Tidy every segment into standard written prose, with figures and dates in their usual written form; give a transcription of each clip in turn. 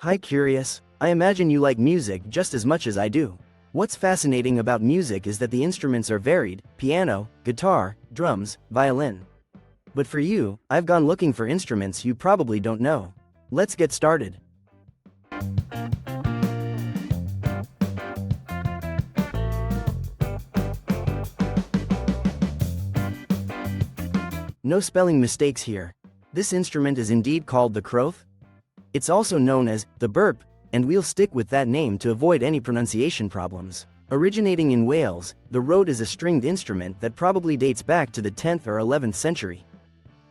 Hi curious, I imagine you like music just as much as I do. What's fascinating about music is that the instruments are varied: piano, guitar, drums, violin. But for you, I've gone looking for instruments you probably don't know. Let's get started. No spelling mistakes here. This instrument is indeed called the croth. It's also known as the burp, and we'll stick with that name to avoid any pronunciation problems. Originating in Wales, the rote is a stringed instrument that probably dates back to the 10th or 11th century.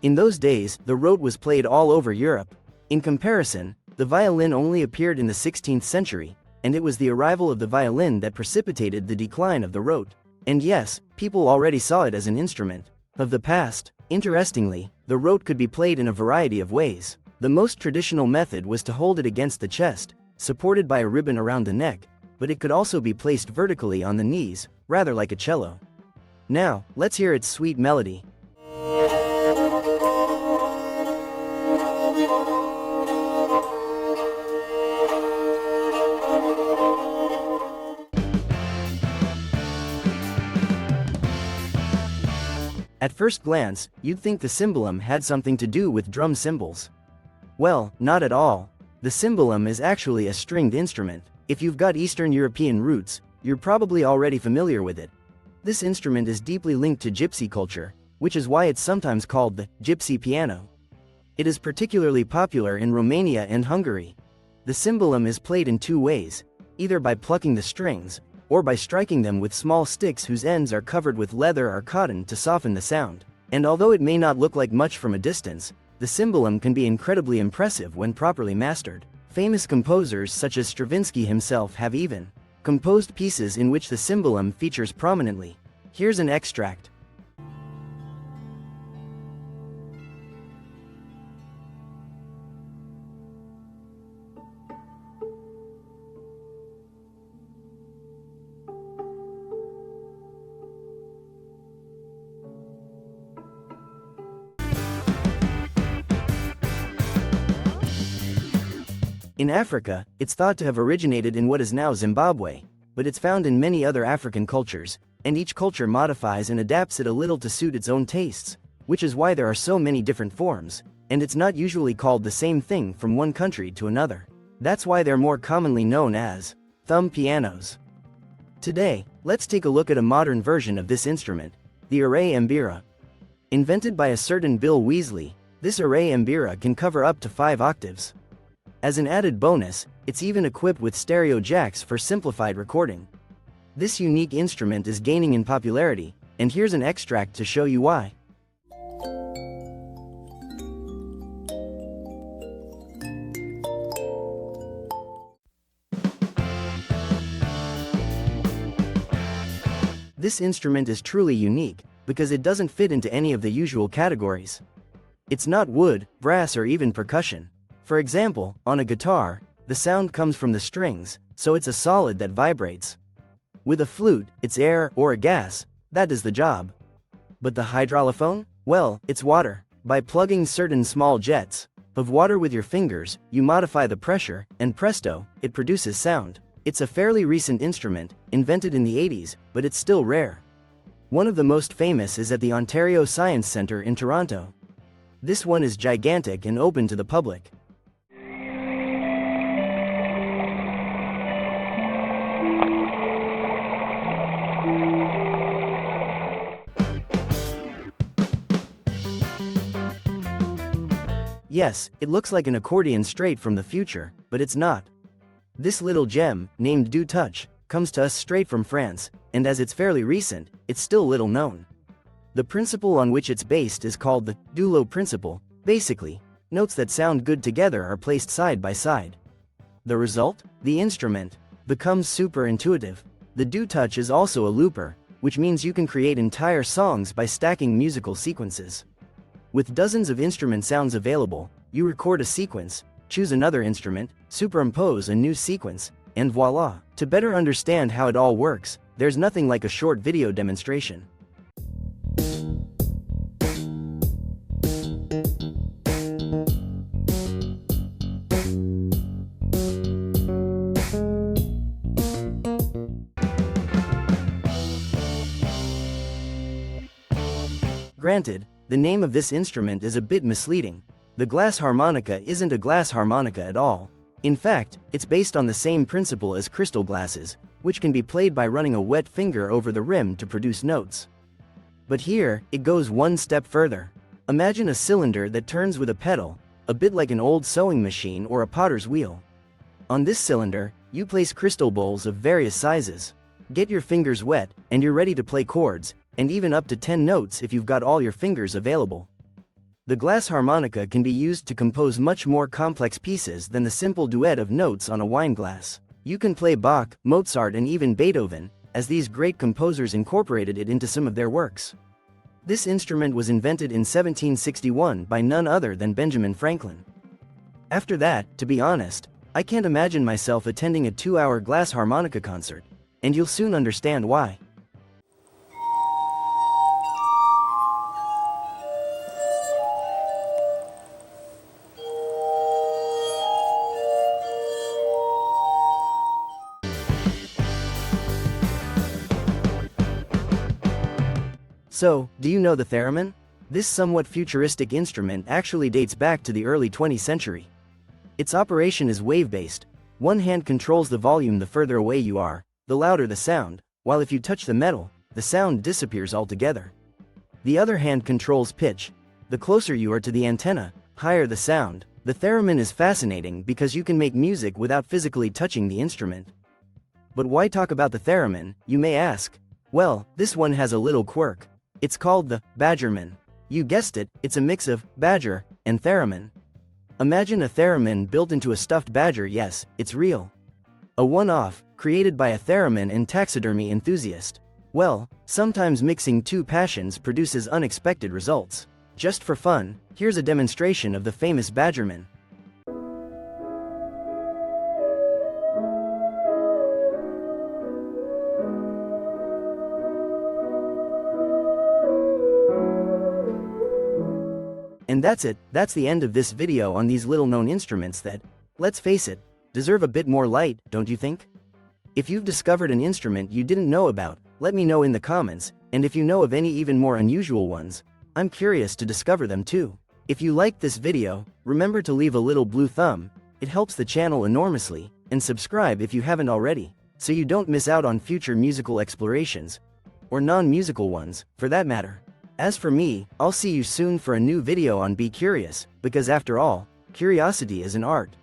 In those days, the rote was played all over Europe. In comparison, the violin only appeared in the 16th century, and it was the arrival of the violin that precipitated the decline of the rote. And yes, people already saw it as an instrument of the past. Interestingly, the rote could be played in a variety of ways. The most traditional method was to hold it against the chest, supported by a ribbon around the neck, but it could also be placed vertically on the knees, rather like a cello. Now, let's hear its sweet melody. At first glance, you'd think the cymbalum had something to do with drum cymbals. Well, not at all. The cymbalum is actually a stringed instrument. If you've got Eastern European roots, you're probably already familiar with it. This instrument is deeply linked to gypsy culture, which is why it's sometimes called the gypsy piano. It is particularly popular in Romania and Hungary. The cymbalum is played in two ways, either by plucking the strings, or by striking them with small sticks whose ends are covered with leather or cotton to soften the sound. And although it may not look like much from a distance, the cymbalum can be incredibly impressive when properly mastered. Famous composers such as Stravinsky himself have even composed pieces in which the cymbalum features prominently. Here's an extract. In Africa, it's thought to have originated in what is now Zimbabwe, but it's found in many other African cultures, and each culture modifies and adapts it a little to suit its own tastes, which is why there are so many different forms, and it's not usually called the same thing from one country to another. That's why they're more commonly known as thumb pianos. Today, let's take a look at a modern version of this instrument, the array mbira. Invented by a certain Bill Weasley, this array mbira can cover up to 5 octaves. As an added bonus, it's even equipped with stereo jacks for simplified recording. This unique instrument is gaining in popularity, and here's an extract to show you why. This instrument is truly unique, because it doesn't fit into any of the usual categories. It's not wood, brass, or even percussion. For example, on a guitar, the sound comes from the strings, so it's a solid that vibrates. With a flute, it's air or a gas that does the job. But the hydraulophone? Well, it's water. By plugging certain small jets of water with your fingers, you modify the pressure, and presto, it produces sound. It's a fairly recent instrument, invented in the 80s, but it's still rare. One of the most famous is at the Ontario Science Centre in Toronto. This one is gigantic and open to the public. Yes, it looks like an accordion straight from the future, but it's not. This little gem, named Do Touch, comes to us straight from France, and as it's fairly recent, it's still little known. The principle on which it's based is called the duo principle. Basically, notes that sound good together are placed side by side. The result? The instrument becomes super intuitive. The Do Touch is also a looper, which means you can create entire songs by stacking musical sequences. With dozens of instrument sounds available, you record a sequence, choose another instrument, superimpose a new sequence, and voila! To better understand how it all works, there's nothing like a short video demonstration. Granted, the name of this instrument is a bit misleading. The glass harmonica isn't a glass harmonica at all. In fact, it's based on the same principle as crystal glasses, which can be played by running a wet finger over the rim to produce notes. But here, it goes one step further. Imagine a cylinder that turns with a pedal, a bit like an old sewing machine or a potter's wheel. On this cylinder, you place crystal bowls of various sizes. Get your fingers wet, and you're ready to play chords, and even up to 10 notes if you've got all your fingers available. The glass harmonica can be used to compose much more complex pieces than the simple duet of notes on a wine glass. You can play Bach, Mozart, and even Beethoven, as these great composers incorporated it into some of their works. This instrument was invented in 1761 by none other than Benjamin Franklin. After that, to be honest, I can't imagine myself attending a 2-hour glass harmonica concert, and you'll soon understand why. So, do you know the theremin? This somewhat futuristic instrument actually dates back to the early 20th century. Its operation is wave-based. One hand controls the volume the further away you are, the louder the sound, while if you touch the metal, the sound disappears altogether. The other hand controls pitch. The closer you are to the antenna, higher the sound. The theremin is fascinating because you can make music without physically touching the instrument. But why talk about the theremin, you may ask? Well, this one has a little quirk. It's called the badgerman. You guessed it, it's a mix of badger and theremin. Imagine a theremin built into a stuffed badger. Yes, it's real. A one-off, created by a theremin and taxidermy enthusiast. Well, sometimes mixing two passions produces unexpected results. Just for fun, here's a demonstration of the famous badgerman. And that's it, that's the end of this video on these little-known instruments that, let's face it, deserve a bit more light, don't you think? If you've discovered an instrument you didn't know about, let me know in the comments, and if you know of any even more unusual ones, I'm curious to discover them too. If you liked this video, remember to leave a little blue thumb, it helps the channel enormously, and subscribe if you haven't already, so you don't miss out on future musical explorations, or non-musical ones, for that matter. As for me, I'll see you soon for a new video on Be Curious, because after all, curiosity is an art.